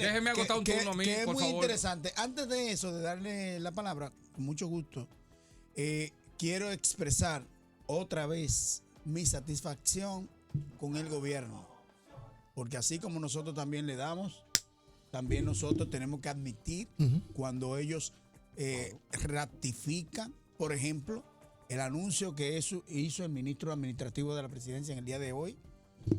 déjeme agotar un turno a mí, que es por muy favor. interesante. Antes de eso, de darle la palabra, con mucho gusto, quiero expresar otra vez mi satisfacción con el gobierno. Porque así como nosotros también le damos, también nosotros tenemos que admitir cuando ellos ratifican, por ejemplo, el anuncio que hizo el ministro administrativo de la presidencia en el día de hoy,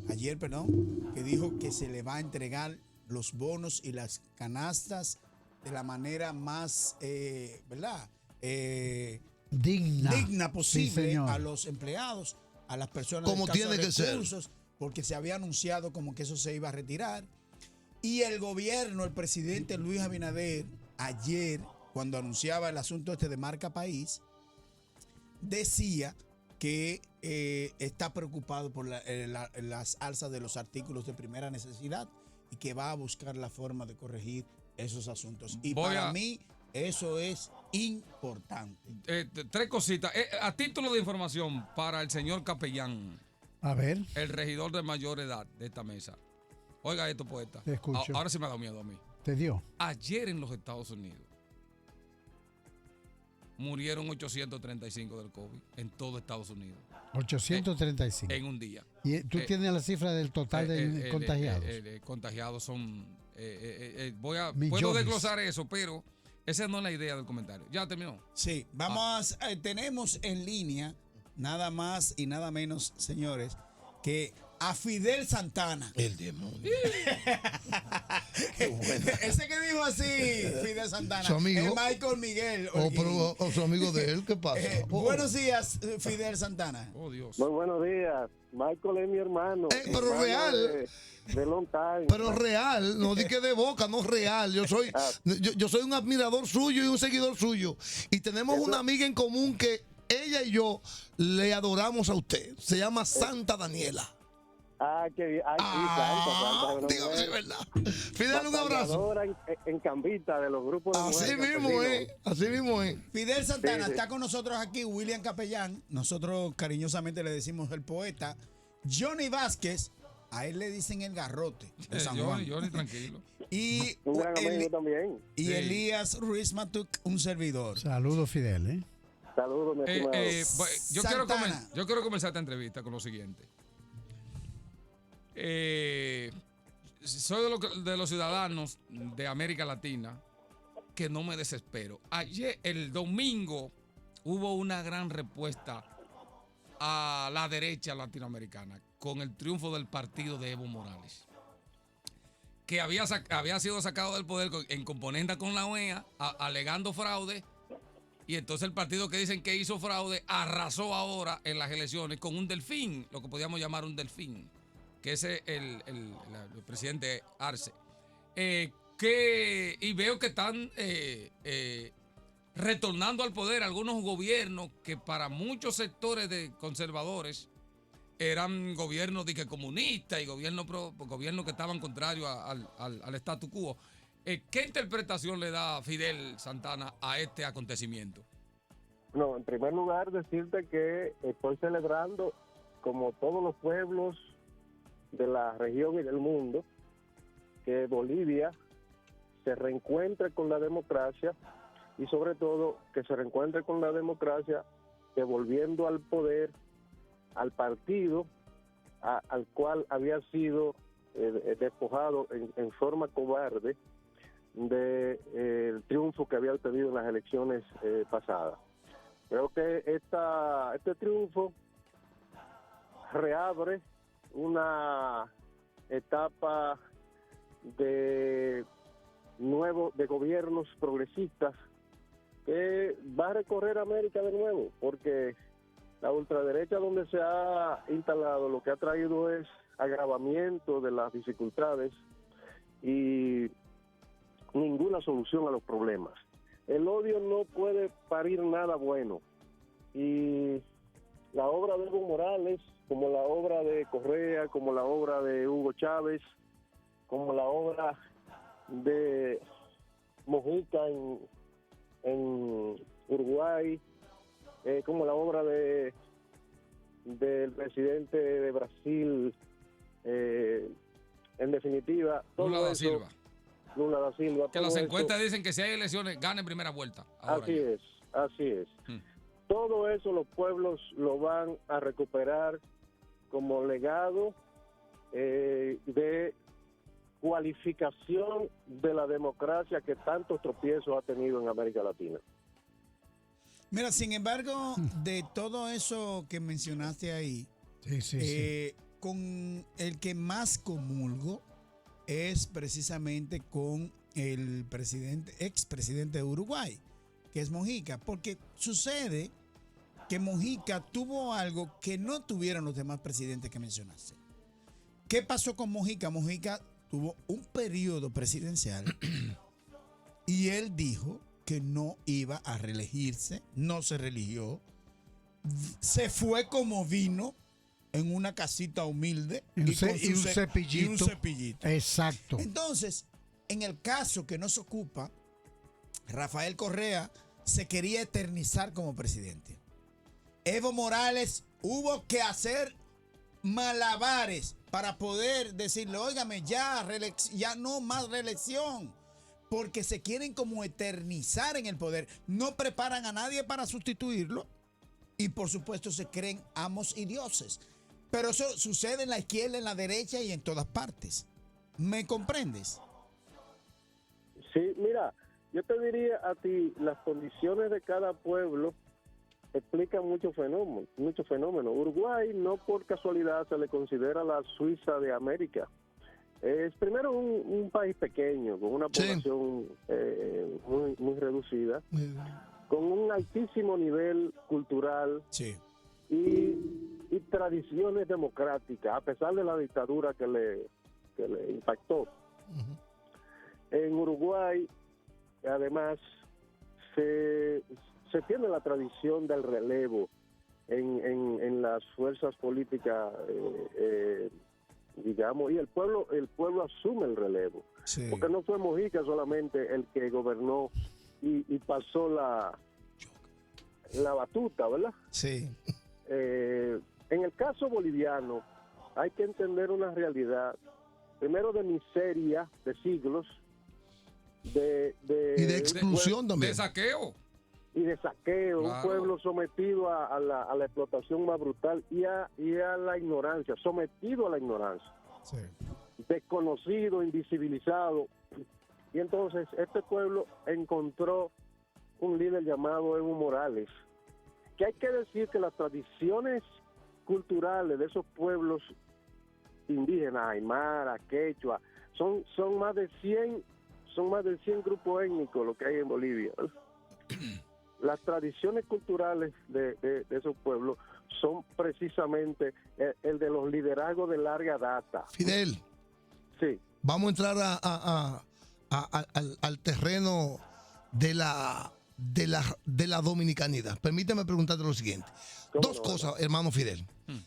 ayer, perdón, que dijo que se le va a entregar los bonos y las canastas de la manera más, ¿verdad? Digna posible, sí, a los empleados, a las personas como tiene que recursos, ser, porque se había anunciado como que eso se iba a retirar. Y el gobierno, el presidente Luis Abinader, ayer, cuando anunciaba el asunto de Marca País, decía que está preocupado por las alzas de los artículos de primera necesidad y que va a buscar la forma de corregir esos asuntos. Y para mí eso es importante. Tres cositas. A título de información para el señor capellán. A ver. El regidor de mayor edad de esta mesa. Oiga esto, poeta. Te escucho. Ahora sí me ha dado miedo a mí. ¿Te dio? Ayer en los Estados Unidos murieron 835 del COVID en todo Estados Unidos. 835. En un día. ¿Y tú tienes la cifra del total de contagiados? Contagiados son... Millones. Puedo desglosar eso, pero esa no es la idea del comentario. ¿Ya terminó? Sí, tenemos en línea nada más y nada menos, señores, que a Fidel Santana. el demonio. Ese que dijo así, Fidel Santana. Su amigo. Michael Miguel. O su amigo de él, ¿qué pasa? Buenos días, Fidel Santana. Oh, Dios. Muy buenos días. Michael es mi hermano. Pero hermano real. De long time. Pero real, no di que de boca, no real. Yo soy un admirador suyo y un seguidor suyo. Y tenemos una amiga en común que ella y yo le adoramos a usted. Se llama Santa Daniela. Qué bien. Santa. Dígame si es verdad. Fidel, un abrazo. En Cambita de los grupos de Así mismo es. Así mismo es. Fidel Santana, está con nosotros aquí William Capellán. Nosotros cariñosamente le decimos el poeta. Johnny Vázquez, a él le dicen el garrote de San Juan. Johnny, tranquilo. Y un gran amigo también. Y sí. Elías Ruiz Matuk, un servidor. Saludos, Fidel. Saludos, mi estimado. Yo quiero comenzar esta entrevista con lo siguiente. Soy de los ciudadanos de América Latina que no me desespero. Ayer, el domingo, hubo una gran respuesta a la derecha latinoamericana con el triunfo del partido de Evo Morales, que había sido sacado del poder en componenda con la OEA, alegando fraude. Y entonces el partido que dicen que hizo fraude arrasó ahora en las elecciones con un delfín, lo que podríamos llamar un delfín, que es el presidente Arce. Y veo que están retornando al poder algunos gobiernos que para muchos sectores de conservadores eran gobiernos comunistas y gobiernos que estaban contrarios al statu quo. ¿Qué interpretación le da Fidel Santana a este acontecimiento? No, en primer lugar decirte que estoy celebrando, como todos los pueblos de la región y del mundo, que Bolivia se reencuentre con la democracia y sobre todo que se reencuentre con la democracia devolviendo al poder al partido al cual había sido despojado en forma cobarde del triunfo que había obtenido en las elecciones pasadas. Creo que este triunfo reabre una etapa de gobiernos progresistas que va a recorrer América de nuevo, porque la ultraderecha donde se ha instalado lo que ha traído es agravamiento de las dificultades y ninguna solución a los problemas. El odio no puede parir nada bueno, y la obra de Evo Morales, como la obra de Correa, como la obra de Hugo Chávez, como la obra de Mojica en Uruguay, como la obra del presidente de Brasil, en definitiva, todo Lula da eso, Silva. Lula da Silva. Que las encuestas dicen que si hay elecciones, gana en primera vuelta. Así es. Todo eso los pueblos lo van a recuperar como legado de cualificación de la democracia que tantos tropiezos ha tenido en América Latina. Mira, sin embargo, de todo eso que mencionaste ahí, con el que más comulgo es precisamente con el expresidente de Uruguay, que es Mojica, porque sucede que Mojica tuvo algo que no tuvieron los demás presidentes que mencionaste. ¿Qué pasó con Mojica? Mojica tuvo un periodo presidencial y él dijo que no iba a reelegirse, no se reeligió, se fue como vino en una casita humilde y un cepillito. Exacto. Entonces, en el caso que nos ocupa, Rafael Correa se quería eternizar como presidente. Evo Morales hubo que hacer malabares para poder decirle, óigame, ya no más reelección, porque se quieren como eternizar en el poder. No preparan a nadie para sustituirlo y por supuesto se creen amos y dioses. Pero eso sucede en la izquierda, en la derecha y en todas partes. ¿Me comprendes? Sí, mira, yo te diría a ti, las condiciones de cada pueblo explican muchos fenómenos. Uruguay no por casualidad se le considera la Suiza de América. Es primero un país pequeño, con una población muy reducida, con un altísimo nivel cultural y tradiciones democráticas, a pesar de la dictadura que le impactó. En Uruguay, además, se tiene la tradición del relevo en las fuerzas políticas, digamos, y el pueblo asume el relevo, porque no fue Mojica solamente el que gobernó y pasó la batuta, ¿verdad? Sí. En el caso boliviano hay que entender una realidad, primero de miseria de siglos, y de exclusión también. De saqueo. Y de saqueo, claro. Un pueblo sometido a la explotación más brutal y a la ignorancia, sometido a la ignorancia, desconocido, invisibilizado. Y entonces este pueblo encontró un líder llamado Evo Morales, que hay que decir que las tradiciones culturales de esos pueblos indígenas, aymara, quechua, son más de 100 grupos étnicos lo que hay en Bolivia. Las tradiciones culturales de esos pueblos son precisamente el de los liderazgos de larga data. Fidel, sí. Vamos a entrar al terreno de la dominicanidad. Permíteme preguntarte lo siguiente. Dos cosas, hermano Fidel.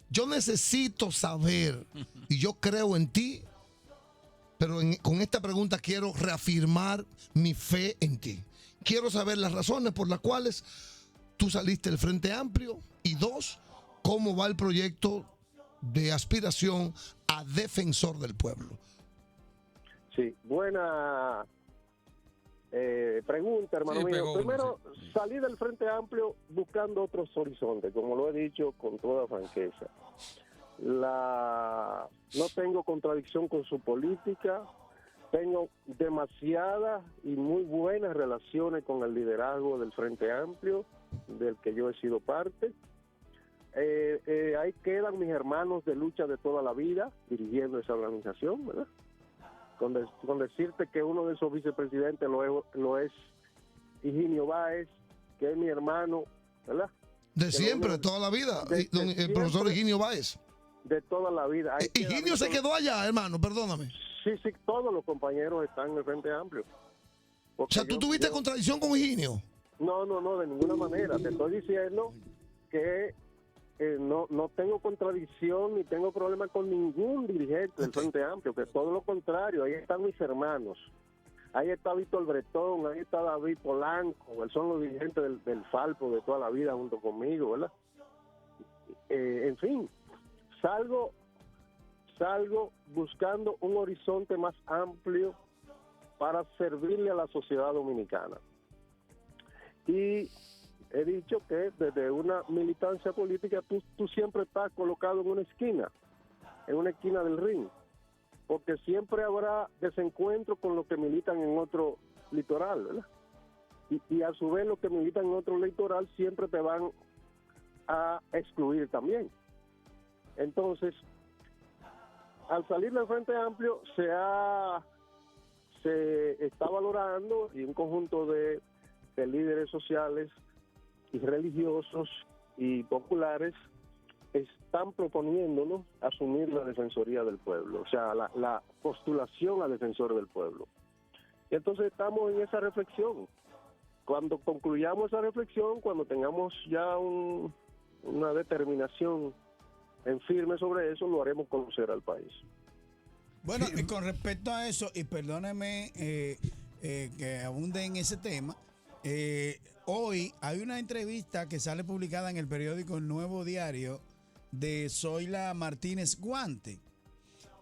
Yo necesito saber, y yo creo en ti, pero con esta pregunta quiero reafirmar mi fe en ti. Quiero saber las razones por las cuales tú saliste del Frente Amplio y dos, cómo va el proyecto de aspiración a defensor del pueblo. Sí, buena pregunta, hermano mío. Primero, salí del Frente Amplio buscando otros horizontes, como lo he dicho con toda franqueza. No tengo contradicción con su política, tengo demasiadas y muy buenas relaciones con el liderazgo del Frente Amplio, del que yo he sido parte. Ahí quedan mis hermanos de lucha de toda la vida dirigiendo esa organización, ¿verdad? Con decirte que uno de esos vicepresidentes lo es Higinio Báez, que es mi hermano, ¿verdad? De siempre, de toda la vida, el profesor Higinio Báez. De toda la vida. Higinio se quedó allá, hermano, perdóname. Sí, todos los compañeros están en el Frente Amplio. O sea, ¿tú tuviste contradicción con Higinio? No, de ninguna manera. Te estoy diciendo que no tengo contradicción ni tengo problema con ningún dirigente del Frente Amplio, que todo lo contrario, ahí están mis hermanos. Ahí está Víctor Bretón, ahí está David Polanco, son los dirigentes del Falpo de toda la vida junto conmigo, ¿verdad? En fin, salgo buscando un horizonte más amplio para servirle a la sociedad dominicana. Y he dicho que desde una militancia política tú siempre estás colocado en una esquina del ring, porque siempre habrá desencuentro con los que militan en otro litoral, ¿verdad? Y a su vez los que militan en otro litoral siempre te van a excluir también. Entonces, al salir del Frente Amplio se está valorando, y un conjunto de líderes sociales y religiosos y populares están proponiéndonos asumir la Defensoría del Pueblo, o sea, la postulación a defensor del pueblo. Y entonces estamos en esa reflexión. Cuando concluyamos esa reflexión, cuando tengamos ya una determinación en firme sobre eso, lo haremos conocer al país. Bueno, y con respecto a eso, y perdóneme que abunde en ese tema, hoy hay una entrevista que sale publicada en el periódico El Nuevo Diario de Zoila Martínez Guante,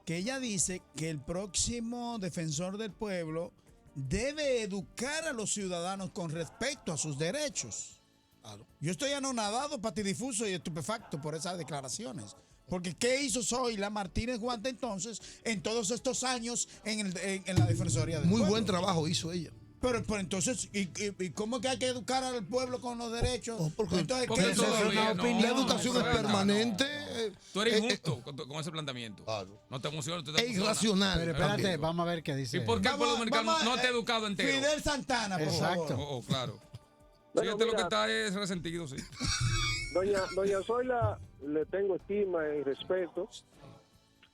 que ella dice que el próximo defensor del pueblo debe educar a los ciudadanos con respecto a sus derechos. Claro. Yo estoy anonadado, patidifuso y estupefacto por esas declaraciones. Porque ¿qué hizo Zoila Martínez Guante entonces en todos estos años en la Defensoría del Pueblo? Muy buen trabajo hizo ella. Pero entonces, ¿y cómo es que hay que educar al pueblo con los derechos? Porque todavía la educación es permanente. Tú eres injusto con ese planteamiento. Claro. No te emociones. Es irracional. Pero espérate, vamos a ver qué dice. ¿Y por qué el pueblo dominicano no te ha educado entero? Fidel Santana, por Exacto. favor. Claro. Bueno, Sí, este lo que mira, está es resentido, sí. Doña Zoila, le tengo estima y respeto.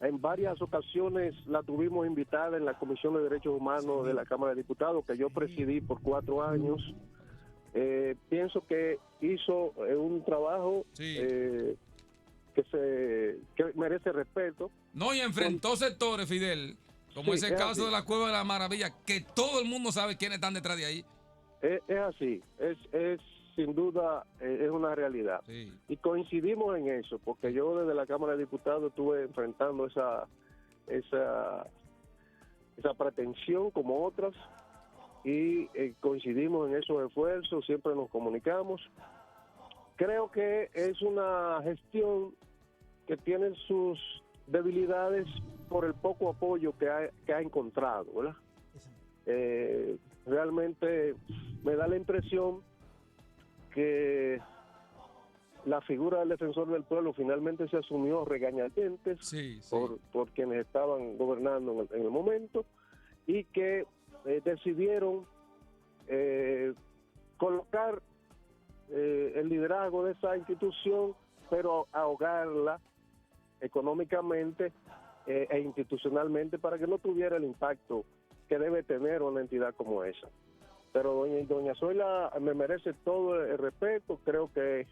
En varias ocasiones la tuvimos invitada en la Comisión de Derechos Humanos de la Cámara de Diputados, que yo presidí por 4 años. Pienso que hizo un trabajo que merece respeto. No, y enfrentó sectores, Fidel, como Sí, ese caso así. de la Cueva de la Maravilla, que todo el mundo sabe quiénes están detrás de ahí. Es así, es sin duda, es una realidad. Sí. Y coincidimos en eso, porque yo desde la Cámara de Diputados estuve enfrentando esa pretensión como otras, y coincidimos en esos esfuerzos, siempre nos comunicamos. Creo que es una gestión que tiene sus debilidades por el poco apoyo que ha encontrado, ¿verdad? Realmente me da la impresión que la figura del defensor del pueblo finalmente se asumió regañadientes por quienes estaban gobernando en el momento, y que decidieron colocar el liderazgo de esa institución, pero ahogarla económicamente e institucionalmente para que no tuviera el impacto que debe tener una entidad como esa. Pero doña Zoila me merece todo el respeto. Creo que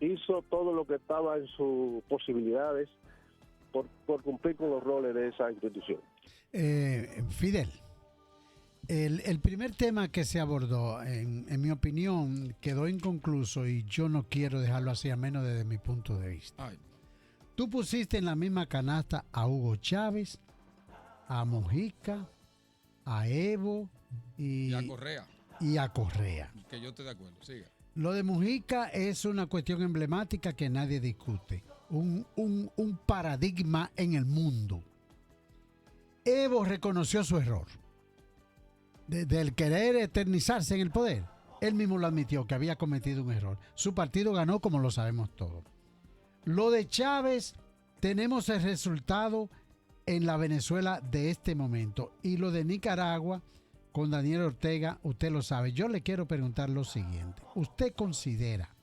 hizo todo lo que estaba en sus posibilidades por cumplir con los roles de esa institución. Fidel, el primer tema que se abordó, en mi opinión, quedó inconcluso, y yo no quiero dejarlo así, a menos desde mi punto de vista. Ay. Tú pusiste en la misma canasta a Hugo Chávez, a Mojica, a Evo y a Correa. Que yo estoy de acuerdo, siga. Lo de Mujica es una cuestión emblemática que nadie discute. Un paradigma en el mundo. Evo reconoció su error. Del querer eternizarse en el poder. Él mismo lo admitió, que había cometido un error. Su partido ganó, como lo sabemos todos. Lo de Chávez, tenemos el resultado en la Venezuela de este momento. Y lo de Nicaragua, con Daniel Ortega, usted lo sabe. Yo le quiero preguntar lo siguiente. ¿Usted considera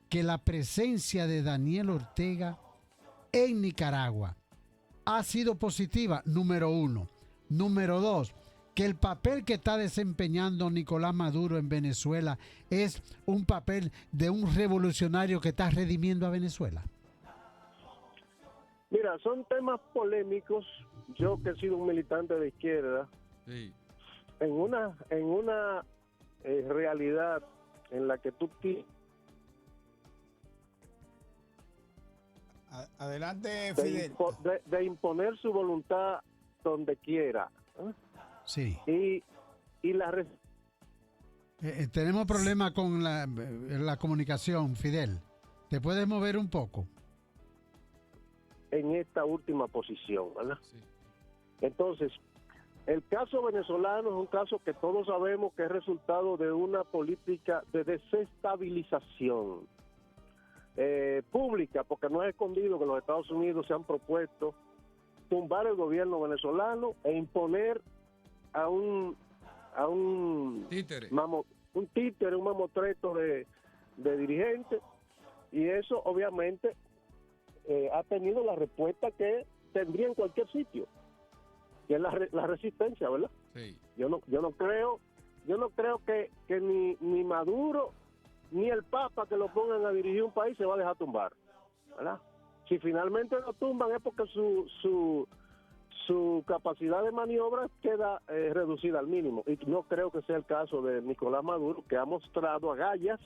que la presencia de Daniel Ortega en Nicaragua ha sido positiva? Número 1. Número 2, que el papel que está desempeñando Nicolás Maduro en Venezuela es un papel de un revolucionario que está redimiendo a Venezuela. Mira, son temas polémicos. Yo, que he sido un militante de izquierda, en una realidad en la que tú adelante, Fidel. De imponer su voluntad donde quiera, Sí. Y la Tenemos problemas con la comunicación, Fidel. ¿Te puedes mover un poco? en esta última posición, ¿verdad? Sí. Entonces, el caso venezolano es un caso que todos sabemos que es resultado de una política de desestabilización pública, porque no es escondido que los Estados Unidos se han propuesto tumbar el gobierno venezolano e imponer a un Títere. un títere, un mamotreto de dirigentes, y eso obviamente ha tenido la respuesta que tendría en cualquier sitio, que es la resistencia, ¿verdad? Sí. Yo no creo que ni Maduro ni el Papa que lo pongan a dirigir un país se va a dejar tumbar, ¿verdad? Si finalmente lo tumban es porque su capacidad de maniobra queda reducida al mínimo, y no creo que sea el caso de Nicolás Maduro, que ha mostrado agallas,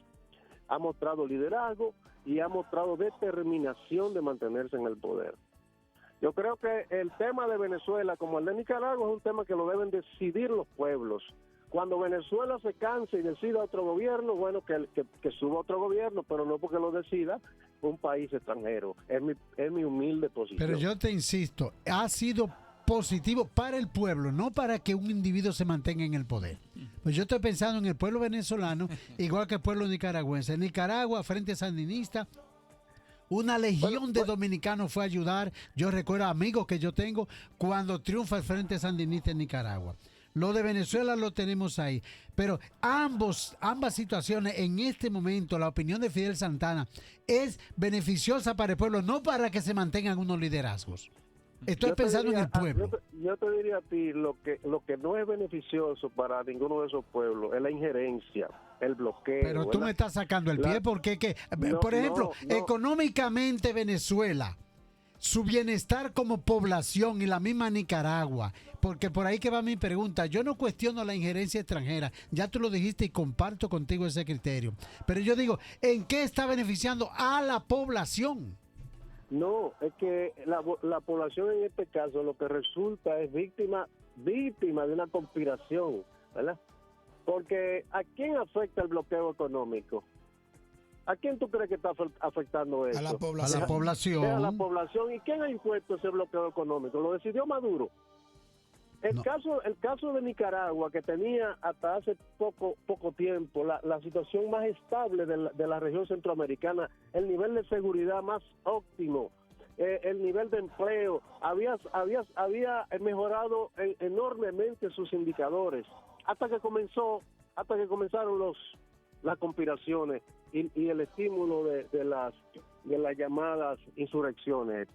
ha mostrado liderazgo y ha mostrado determinación de mantenerse en el poder. Yo creo que el tema de Venezuela, como el de Nicaragua, es un tema que lo deben decidir los pueblos. Cuando Venezuela se canse y decida otro gobierno, bueno, que suba otro gobierno, pero no porque lo decida un país extranjero. Es mi humilde posición. Pero yo te insisto, ha sido positivo para el pueblo, no para que un individuo se mantenga en el poder. Pues yo estoy pensando en el pueblo venezolano, igual que el pueblo nicaragüense. En Nicaragua, Frente Sandinista, una legión de dominicanos fue a ayudar. Yo recuerdo amigos que yo tengo cuando triunfa el Frente Sandinista en Nicaragua. Lo de Venezuela lo tenemos ahí. Pero ambas situaciones, en este momento, la opinión de Fidel Santana es beneficiosa para el pueblo, no para que se mantengan unos liderazgos. Estoy pensando en el pueblo. Yo te diría a ti, lo que no es beneficioso para ninguno de esos pueblos es la injerencia, el bloqueo. Pero tú ¿verdad? me estás sacando el pie porque, por ejemplo, económicamente Venezuela, su bienestar como población y la misma Nicaragua, porque por ahí que va mi pregunta, yo no cuestiono la injerencia extranjera, ya tú lo dijiste y comparto contigo ese criterio, pero yo digo, ¿en qué está beneficiando a la población? No, es que la población en este caso lo que resulta es víctima de una conspiración, ¿verdad? Porque ¿a quién afecta el bloqueo económico? ¿A quién tú crees que está afectando eso? A la A población. la población. A la población. ¿Y quién ha impuesto ese bloqueo económico? Lo decidió Maduro. El caso de Nicaragua, que tenía hasta hace poco tiempo la situación más estable de la región centroamericana, el nivel de seguridad más óptimo, el nivel de empleo, había mejorado enormemente sus indicadores, hasta que comenzaron las conspiraciones y el estímulo de las llamadas insurrecciones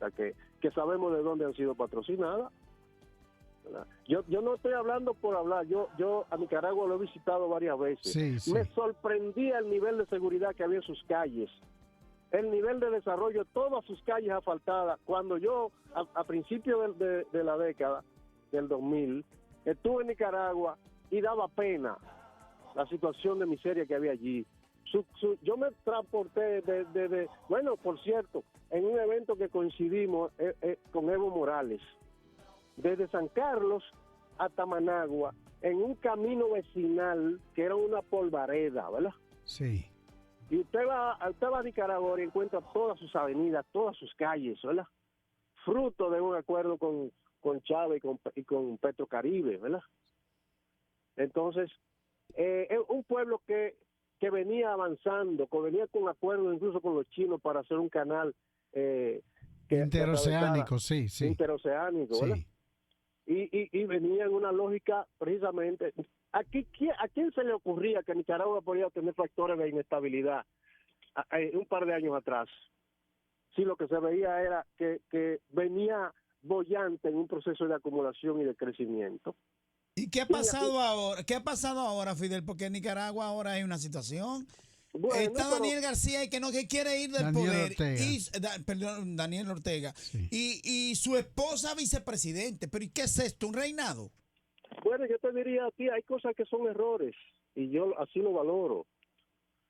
que sabemos de dónde han sido patrocinadas. Yo no estoy hablando por hablar, yo a Nicaragua lo he visitado varias veces. Sí, sí. Me sorprendía el nivel de seguridad que había en sus calles, el nivel de desarrollo, todas sus calles asfaltadas. Cuando yo, a principios de la década del 2000, estuve en Nicaragua y daba pena la situación de miseria que había allí. Yo me transporté bueno, por cierto, en un evento que coincidimos con Evo Morales, desde San Carlos hasta Managua, en un camino vecinal que era una polvareda, ¿verdad? Sí. Y usted va a Nicaragua y encuentra todas sus avenidas, todas sus calles, ¿verdad? Fruto de un acuerdo con Chávez y con Petrocaribe, ¿verdad? Entonces, es un pueblo que venía avanzando, que venía con acuerdos incluso con los chinos para hacer un canal Interoceánico, sí. interoceánico, ¿verdad? Sí. Y venía en una lógica precisamente. ¿A quién se le ocurría que Nicaragua podía tener factores de inestabilidad un par de años atrás? Sí, lo que se veía era que venía boyante en un proceso de acumulación y de crecimiento. ¿Y qué ha pasado ahora? ¿Qué ha pasado ahora, Fidel? Porque en Nicaragua ahora hay una situación. Bueno, Está Daniel García y que quiere ir del Daniel poder. Ortega. Perdón, Daniel Ortega. Sí. Y su esposa vicepresidente. ¿Pero y qué es esto? ¿Un reinado? Bueno, yo te diría a ti, hay cosas que son errores y yo así lo valoro.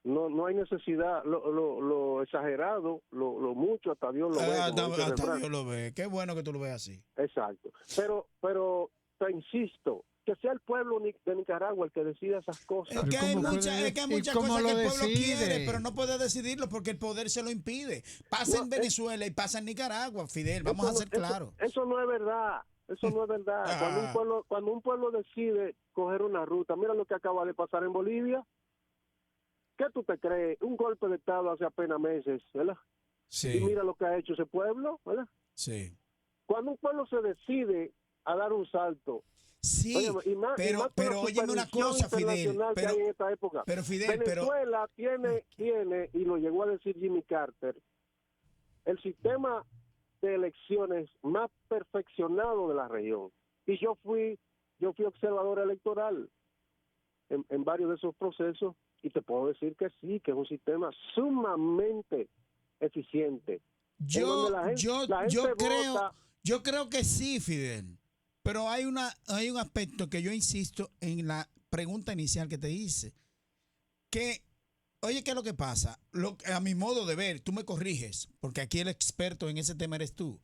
No hay necesidad, lo exagerado, lo mucho, hasta Dios lo ve. como dice el Hasta refrán. Dios lo ve. Qué bueno que tú lo veas así. Exacto. Pero te insisto, que sea el pueblo de Nicaragua el que decida esas cosas. Es que hay muchas cómo cosas lo que el pueblo decide? quiere, pero no puede decidirlo porque el poder se lo impide. Pasa No, en Venezuela y pasa en Nicaragua, Fidel, vamos Eso a ser claros. Eso no es verdad. Eso no es verdad. Ah. Cuando un pueblo decide coger una ruta, mira lo que acaba de pasar en Bolivia. ¿Qué tú te crees? Un golpe de Estado hace apenas meses, ¿verdad? Y Sí, mira lo que ha hecho ese pueblo, ¿verdad? sí. Cuando un pueblo se decide a dar un salto, Sí, óyeme, y más con pero la óyeme una supervisión cosa, Fidel, internacional que hay en esta época. pero Fidel, pero Venezuela tiene, y lo llegó a decir Jimmy Carter, el sistema de elecciones más perfeccionado de la región. Y yo fui observador electoral en varios de esos procesos y te puedo decir que sí, que es un sistema sumamente eficiente. En donde la gente vota. yo creo que sí, Fidel. Pero hay un aspecto que yo insisto en la pregunta inicial que te hice. Que, oye, ¿qué es lo que pasa? A mi modo de ver, tú me corriges, porque aquí el experto en ese tema eres tú.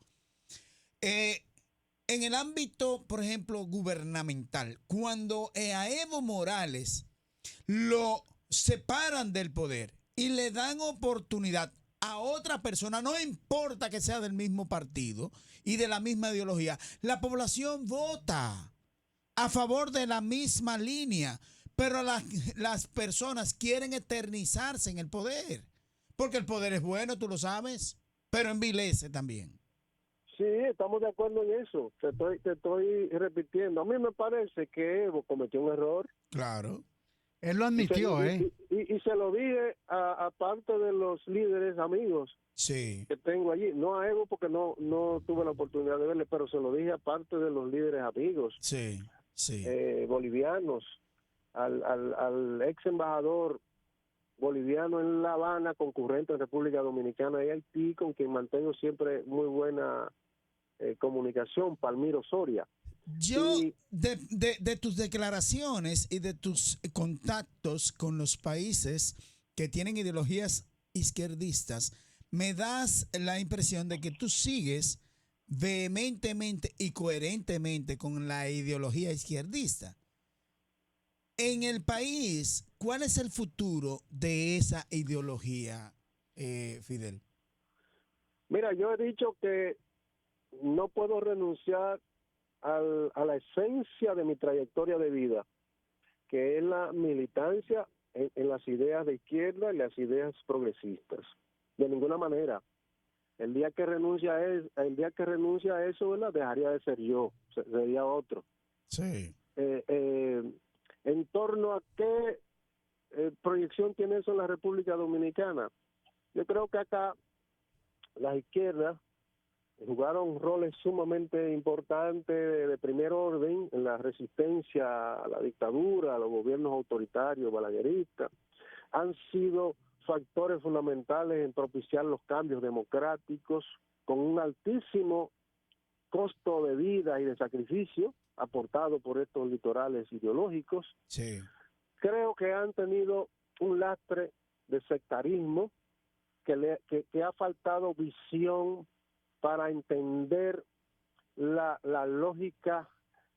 En el ámbito, por ejemplo, gubernamental, cuando a Evo Morales lo separan del poder y le dan oportunidad a otra persona, no importa que sea del mismo partido y de la misma ideología, la población vota a favor de la misma línea, pero las personas quieren eternizarse en el poder, porque el poder es bueno, tú lo sabes, pero envilece también. Sí, estamos de acuerdo en eso. Te estoy repitiendo. A mí me parece que Evo cometió un error. Claro. Él lo admitió, ¿eh? Y se lo dije a parte de los líderes amigos Sí, que tengo allí. No a Evo porque no tuve la oportunidad de verle, pero se lo dije a parte de los líderes amigos sí, sí. bolivianos, al ex embajador boliviano en La Habana, concurrente en República Dominicana y Haití, con quien mantengo siempre muy buena comunicación, Palmiro Soria. Yo, Y de tus declaraciones y de tus contactos con los países que tienen ideologías izquierdistas, me das la impresión de que tú sigues vehementemente y coherentemente con la ideología izquierdista. En el país, ¿cuál es el futuro de esa ideología, Fidel? mira, yo he dicho que no puedo renunciar a la esencia de mi trayectoria de vida, que es la militancia en las ideas de izquierda y las ideas progresistas. De ninguna manera. El día que renuncia a eso, ¿verdad? Dejaría de ser yo, sería otro. Sí. En torno a qué proyección tiene eso en la República Dominicana. Yo creo que acá las izquierdas jugaron roles sumamente importantes de primer orden en la resistencia a la dictadura, a los gobiernos autoritarios, balagueristas. Han sido factores fundamentales en propiciar los cambios democráticos con un altísimo costo de vida y de sacrificio aportado por estos litorales ideológicos. Sí. Creo que han tenido un lastre de sectarismo que ha faltado visión para entender la lógica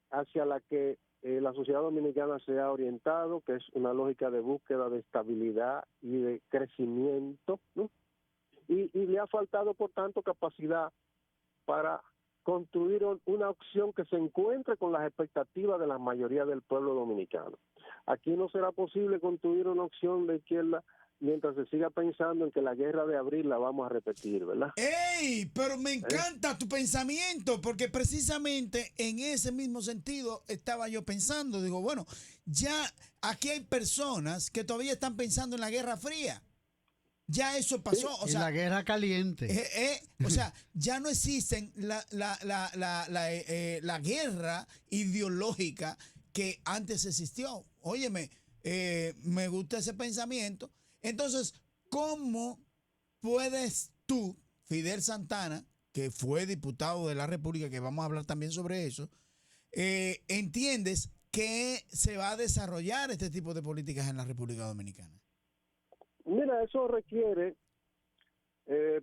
hacia la que la sociedad dominicana se ha orientado, que es una lógica de búsqueda de estabilidad y de crecimiento, ¿no? Y le ha faltado, por tanto, capacidad para construir una opción que se encuentre con las expectativas de la mayoría del pueblo dominicano. Aquí no será posible construir una opción de izquierda mientras se siga pensando en que la guerra de abril la vamos a repetir, ¿verdad? ¡Ey! Pero me encanta tu pensamiento, porque precisamente en ese mismo sentido estaba yo pensando. Digo, bueno, ya aquí hay personas que todavía están pensando en la Guerra Fría. Ya eso pasó. O En sea, la guerra caliente. o sea, ya no existen la guerra ideológica que antes existió. Óyeme, me gusta ese pensamiento. Entonces, ¿cómo puedes tú, Fidel Santana, que fue diputado de la República, que vamos a hablar también sobre eso, entiendes que se va a desarrollar este tipo de políticas en la República Dominicana? Mira, eso requiere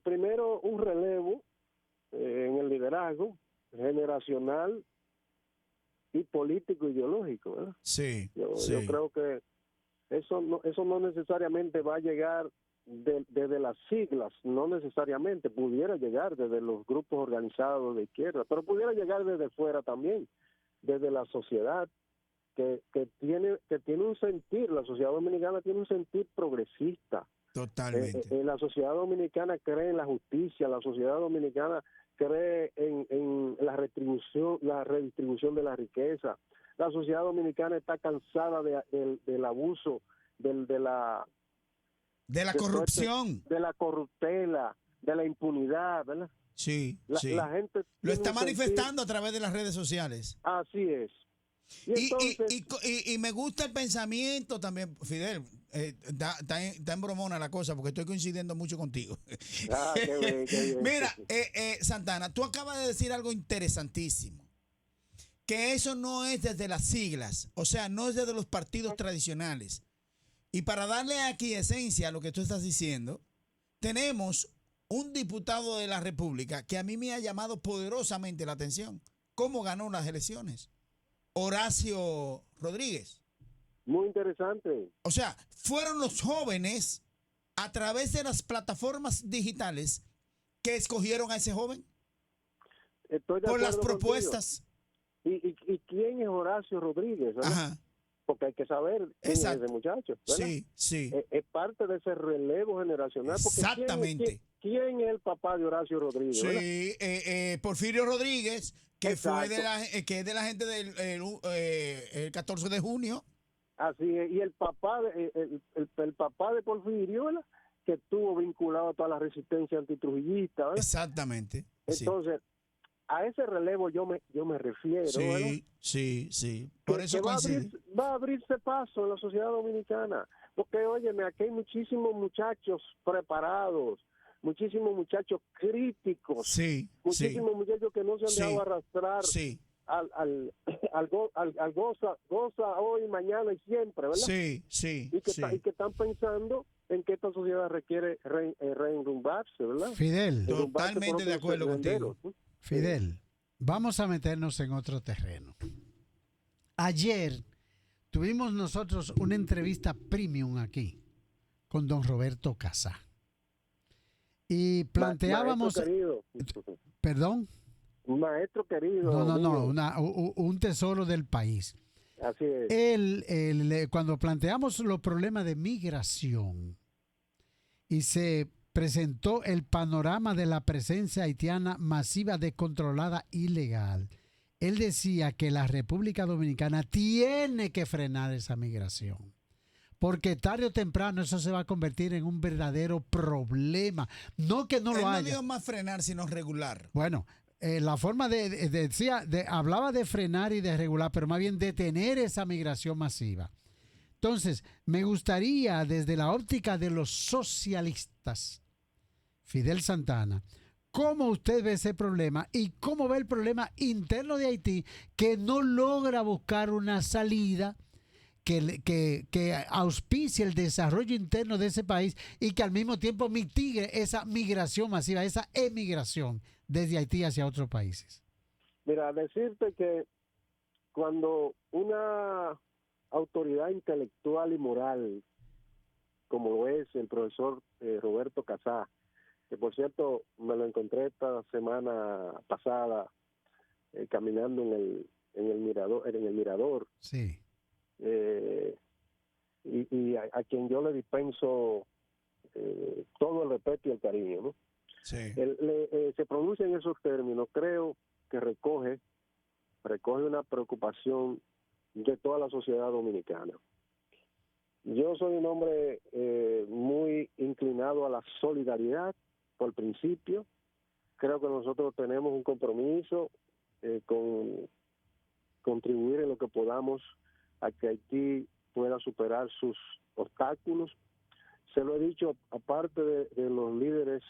primero un relevo en el liderazgo generacional y político ideológico, ¿verdad? Sí, Yo sí. creo que eso no necesariamente va a llegar desde las siglas, no necesariamente, pudiera llegar desde los grupos organizados de izquierda, pero pudiera llegar desde fuera también, desde la sociedad que tiene un sentir, la sociedad dominicana tiene un sentir progresista. Totalmente. La sociedad dominicana cree en la justicia, la sociedad dominicana cree en la redistribución de la riqueza. La sociedad dominicana está cansada del abuso, de la corrupción. de la corruptela, de la impunidad, ¿verdad? Sí, La gente Lo tiene está un manifestando a través de las redes sociales. así es. Y me gusta el pensamiento también, Fidel. Está en bromona la cosa porque estoy coincidiendo mucho contigo. Qué bien, qué bien. Mira, Santana, tú acabas de decir algo interesantísimo. Que eso no es desde las siglas, o sea, no es desde los partidos tradicionales. Y para darle aquí esencia a lo que tú estás diciendo, tenemos un diputado de la República que a mí me ha llamado poderosamente la atención. ¿Cómo ganó las elecciones? Horacio Rodríguez. Muy interesante. O sea, fueron los jóvenes a través de las plataformas digitales que escogieron a ese joven Estoy de por las acuerdo propuestas. contigo. ¿Y quién es Horacio Rodríguez? ¿Verdad? Ajá. Porque hay que saber quién Exacto. es ese muchacho, ¿verdad? Sí, sí. Es parte de ese relevo generacional. Porque Exactamente. ¿quién es el papá de Horacio Rodríguez? ¿verdad? Sí, Porfirio Rodríguez, que fue Exacto. que es de la gente del el 14 de junio. Así es. Y el papá el papá de Porfirio, ¿verdad? Que estuvo vinculado a toda la resistencia antitrujillista, ¿verdad? Exactamente. Entonces, a ese relevo yo me refiero, ¿verdad? Sí. Por eso Que coincide. va a abrirse paso en la sociedad dominicana. Porque, óyeme, aquí hay muchísimos muchachos preparados, muchísimos muchachos críticos, Sí, muchísimos muchachos que no se han Sí. dejado arrastrar sí, al goza hoy, mañana y siempre, ¿verdad? sí. Y que están pensando en que esta sociedad requiere reenrumbarse, ¿verdad? Fidel, Enrumbarse por Totalmente de otros acuerdo senderos, contigo. ¿no? Fidel, vamos a meternos en otro terreno. Ayer tuvimos nosotros una entrevista premium aquí con don Roberto Casá. Y planteábamos, Maestro querido. perdón, Maestro querido. no, mío. un tesoro del país. Así es. Cuando planteamos los problemas de migración y se presentó el panorama de la presencia haitiana masiva, descontrolada, ilegal, él decía que la República Dominicana tiene que frenar esa migración. Porque tarde o temprano eso se va a convertir en un verdadero problema. No que no Él lo no haya. dijo más frenar, sino regular. Bueno, la forma hablaba de frenar y de regular, pero más bien detener esa migración masiva. Entonces, me gustaría, desde la óptica de los socialistas, Fidel Santana, cómo usted ve ese problema y cómo ve el problema interno de Haití, que no logra buscar una salida que auspicie el desarrollo interno de ese país y que al mismo tiempo mitigue esa migración masiva, esa emigración desde Haití hacia otros países. Mira, decirte que cuando una autoridad intelectual y moral, como lo es el profesor Roberto Casá, que por cierto me lo encontré esta semana pasada caminando en el mirador, Sí. y a quien yo le dispenso todo el respeto y el cariño, ¿no? Sí. Se pronuncia en esos términos, creo que recoge una preocupación de toda la sociedad dominicana. Yo soy un hombre muy inclinado a la solidaridad por principio. Creo que nosotros tenemos un compromiso con contribuir en lo que podamos a que Haití pueda superar sus obstáculos. Se lo he dicho, aparte de los líderes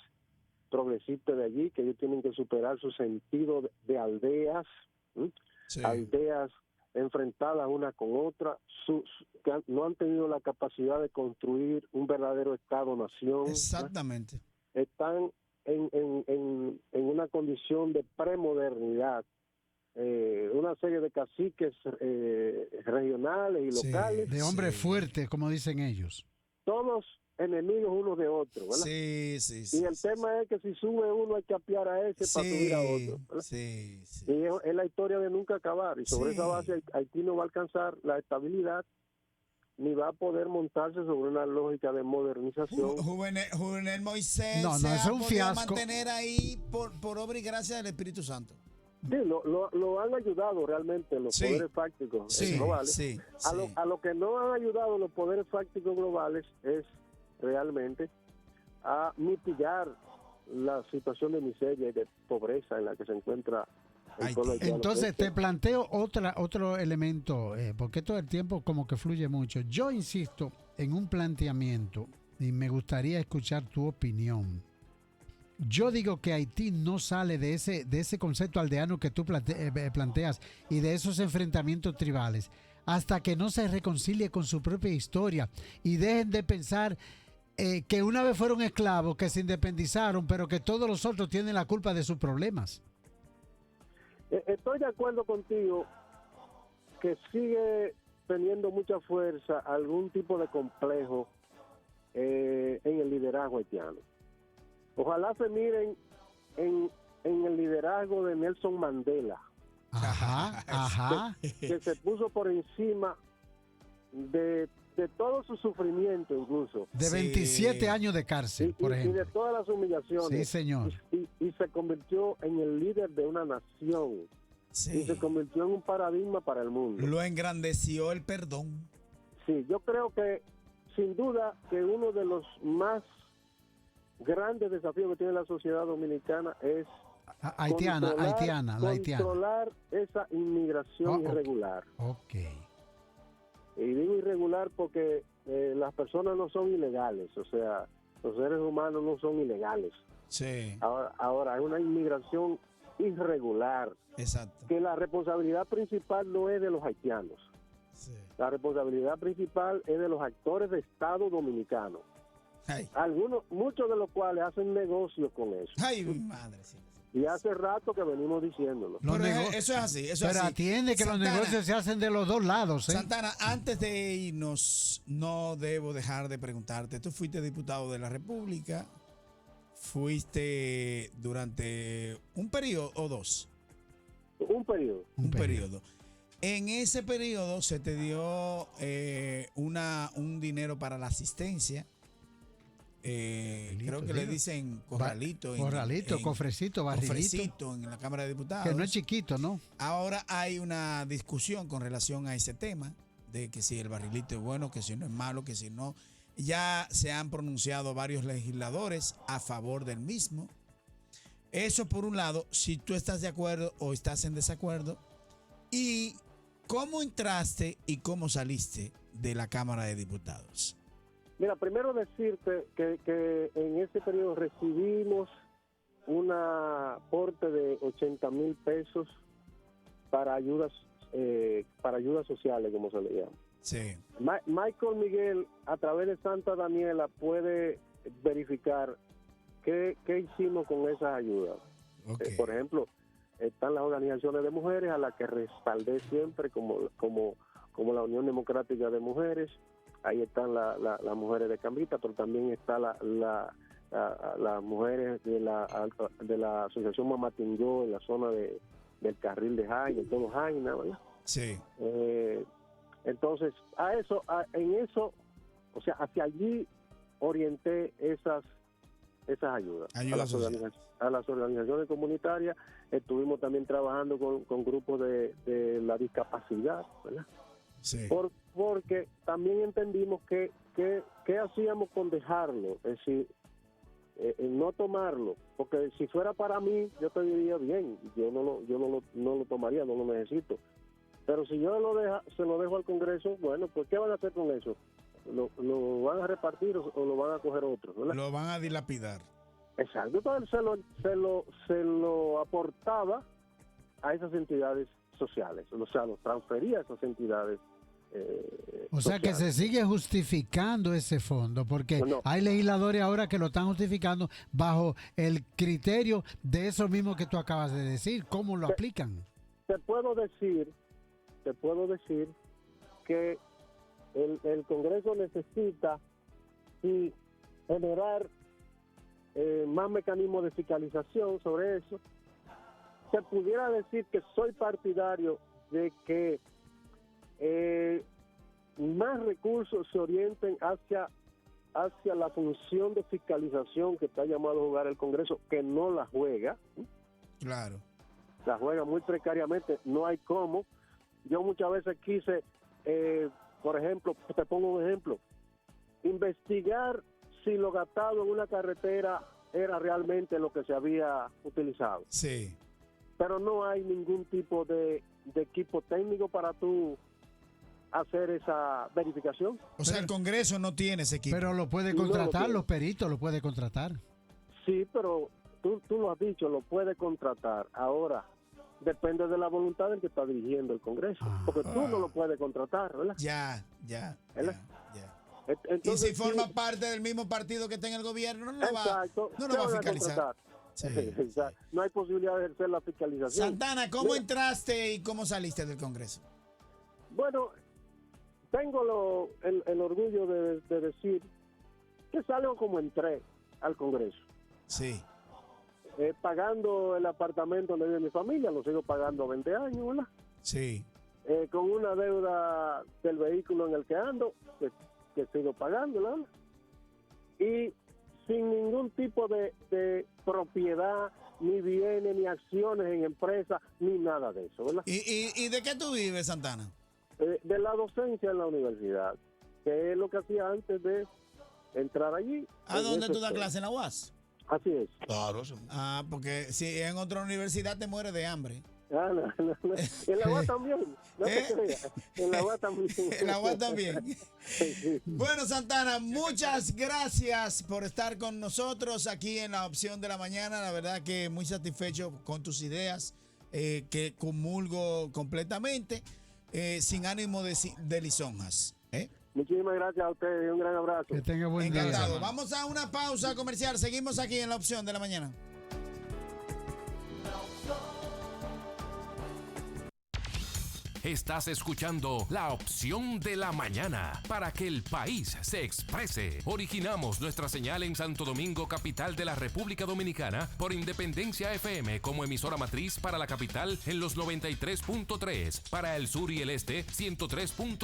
progresistas de allí, que ellos tienen que superar su sentido de aldeas, Sí. aldeas enfrentadas una con otra, que no han tenido la capacidad de construir un verdadero Estado-nación. Exactamente. Están en una condición de premodernidad una serie de caciques regionales y Sí, locales, De hombres Sí. fuertes, como dicen ellos. todos enemigos unos de otros, ¿verdad? Sí, sí, sí. Y el tema es que si sube uno hay que apiar a ese para subir a otro, ¿verdad? Sí, sí. Y es la historia de nunca acabar. Y sobre Sí. esa base Haití no va a alcanzar la estabilidad ni va a poder montarse sobre una lógica de modernización. Juvenel Moisés No, no, se eso ha es un podido fiasco. mantener ahí por obra y gracia del Espíritu Santo. Sí, lo han ayudado realmente los Sí. poderes fácticos Sí, globales. sí, A lo que no han ayudado los poderes fácticos globales es realmente a mitigar la situación de miseria y de pobreza en la que se encuentra el Haití. pueblo haitiano. Entonces te planteo otro elemento, porque todo el tiempo como que fluye mucho. Yo insisto en un planteamiento y me gustaría escuchar tu opinión. Yo digo que Haití no sale de ese concepto aldeano que tú planteas y de esos enfrentamientos tribales hasta que no se reconcilie con su propia historia y dejen de pensar que una vez fueron esclavos, que se independizaron, pero que todos los otros tienen la culpa de sus problemas. Estoy de acuerdo contigo que sigue teniendo mucha fuerza algún tipo de complejo en el liderazgo haitiano. Ojalá se miren en el liderazgo de Nelson Mandela, Ajá, ajá. que se puso por encima de todo su sufrimiento incluso, De Sí. 27 años de cárcel, por y de ejemplo. todas las humillaciones. Sí, señor. Y se convirtió en el líder de una nación y Sí. se convirtió en un paradigma para el mundo. Lo engrandeció el perdón. Sí, yo creo que sin duda que uno de los más grandes desafíos que tiene la sociedad dominicana es Haitiana. controlar esa inmigración Oh, ok. irregular. Ok. Y digo irregular porque las personas no son ilegales, o sea, los seres humanos no son ilegales. Sí, Ahora hay una inmigración irregular, exacto. que la responsabilidad principal no es de los haitianos, Sí. la responsabilidad principal es de los actores de Estado dominicanos, Ay, muchos de los cuales hacen negocios con eso. ay, mi madre. Sí. Y hace rato que venimos diciéndolo. Los Pero nego- eso es así, eso es Pero así. atiende que los Santana, negocios se hacen de los dos lados, ¿eh? Santana, antes de irnos, no debo dejar de preguntarte. Tú fuiste diputado de la República, fuiste durante un periodo o dos. Un periodo. Un periodo. En ese periodo se te dio un dinero para la asistencia. Creo que le digo. dicen corralito. Corralito, cofrecito, barrilito. cofrecito en la Cámara de Diputados. Que no es chiquito, ¿no? Ahora hay una discusión con relación a ese tema, de que si el barrilito es bueno, que si no es malo, que si no. Ya se han pronunciado varios legisladores a favor del mismo. Eso por un lado, si tú estás de acuerdo o estás en desacuerdo. ¿Y cómo entraste y cómo saliste de la Cámara de Diputados? Mira, primero decirte que en ese periodo recibimos un aporte de 80,000 pesos para ayudas sociales, como se le llama. Sí. Michael Miguel, a través de Santa Daniela, puede verificar qué hicimos con esas ayudas. Ok. Por ejemplo, están las organizaciones de mujeres a las que respaldé siempre, como la Unión Democrática de Mujeres. Ahí están las mujeres de Cambita, pero también está las mujeres de la Asociación Mamatingó en la zona del Carril de Jaina, en todo Jaina, ¿verdad? Sí. Entonces, en eso, o sea, hacia allí orienté esas ayudas. Ayudas sociales. A las organizaciones comunitarias. Estuvimos también trabajando con grupos de la discapacidad, ¿verdad? Sí. Porque también entendimos que hacíamos con dejarlo, es decir, no tomarlo, porque si fuera para mí, yo te diría bien, yo no lo tomaría, no lo necesito. Pero si yo se lo dejo al Congreso, bueno, pues ¿qué van a hacer con eso? ¿Lo van a repartir o lo van a coger otros, ¿verdad? Lo van a dilapidar. Exacto, entonces se lo aportaba a esas entidades sociales, o sea, lo transfería a esas entidades O sea que se sigue justificando ese fondo, porque No. hay legisladores ahora que lo están justificando bajo el criterio de eso mismo que tú acabas de decir, cómo lo aplican. te puedo decir que el Congreso necesita sí, generar más mecanismos de fiscalización sobre eso. Se pudiera decir que soy partidario de que más recursos se orienten hacia la función de fiscalización que está llamado a jugar el Congreso, que no la juega. Claro. La juega muy precariamente, no hay cómo. Yo muchas veces quise, por ejemplo, te pongo un ejemplo, investigar si lo gastado en una carretera era realmente lo que se había utilizado. Sí. Pero no hay ningún tipo de equipo técnico para tú hacer esa verificación. O sea, el Congreso no tiene ese equipo. Pero lo puede No lo contratar, tiene. los peritos lo puede contratar. Sí, pero tú lo has dicho, lo puede contratar. Ahora, depende de la voluntad del que está dirigiendo el Congreso. Porque tú no lo puedes contratar, ¿verdad? Ya. ¿Verdad? Y Entonces, si forma sí, parte del mismo partido que está en el gobierno, no lo va exacto, a te van fiscalizar. contratar. Sí, Exacto. No hay posibilidad de ejercer la fiscalización. Santana, ¿cómo Mira, entraste y cómo saliste del Congreso? Bueno, tengo el orgullo de decir que salgo como entré al Congreso. Sí. Pagando el apartamento donde vive mi familia, lo sigo pagando 20 años, ¿verdad? Sí. Con una deuda del vehículo en el que ando, que sigo pagando, ¿verdad? Y sin ningún tipo de propiedad, ni bienes, ni acciones en empresas, ni nada de eso, ¿verdad? ¿Y de qué tú vives, Santana? De la docencia en la universidad, que es lo que hacía antes de entrar allí. ¿A en dónde ese tú das tema. clase? ¿En la UAS? Así es. Claro. Ah, porque si en otra universidad te mueres de hambre. Ah, no. En la UAS también. No te creas. En la UAS también. En la UAS también. Sí. Bueno, Santana, muchas gracias por estar con nosotros aquí en La Opción de la Mañana. La verdad que muy satisfecho con tus ideas, que comulgo completamente, sin ánimo de lisonjas. Muchísimas gracias a ustedes y un gran abrazo. Que tenga buen día. Encantado. Vamos a una pausa comercial. Seguimos aquí en La Opción de la Mañana. Estás escuchando La Opción de la Mañana para que el país se exprese. Originamos nuestra señal en Santo Domingo, capital de la República Dominicana, por Independencia FM como emisora matriz para la capital en los 93.3, para el sur y el este 103.9.